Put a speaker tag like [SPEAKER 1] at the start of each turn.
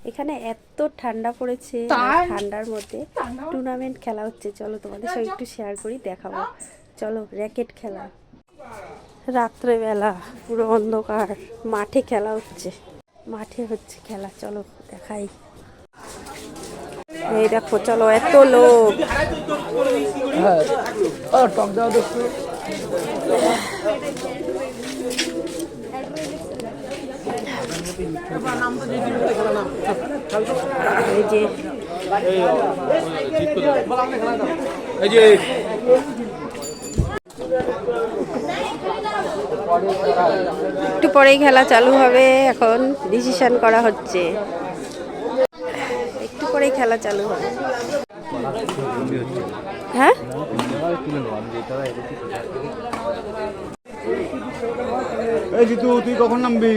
[SPEAKER 1] এখানে এত ঠান্ডা পড়েছে, ঠান্ডার মধ্যে টুর্নামেন্ট খেলা হচ্ছে। চলো তোমাদের সঙ্গে একটু শেয়ার করি, দেখাবো। চলো, র্যাকেট খেলা, রাত্রেবেলা পুরো অন্ধকার, মাঠে খেলা হচ্ছে, মাঠে হচ্ছে খেলা। চলো দেখাই। এই দেখো, চলো, এত লোক। এই যে একটু পরেই খেলা চালু হবে। এখন ডিসিশন করা হচ্ছে, একটু পরেই খেলা চালু হবে। হ্যাঁ,
[SPEAKER 2] এই জিতু, তুই কখন নামবি?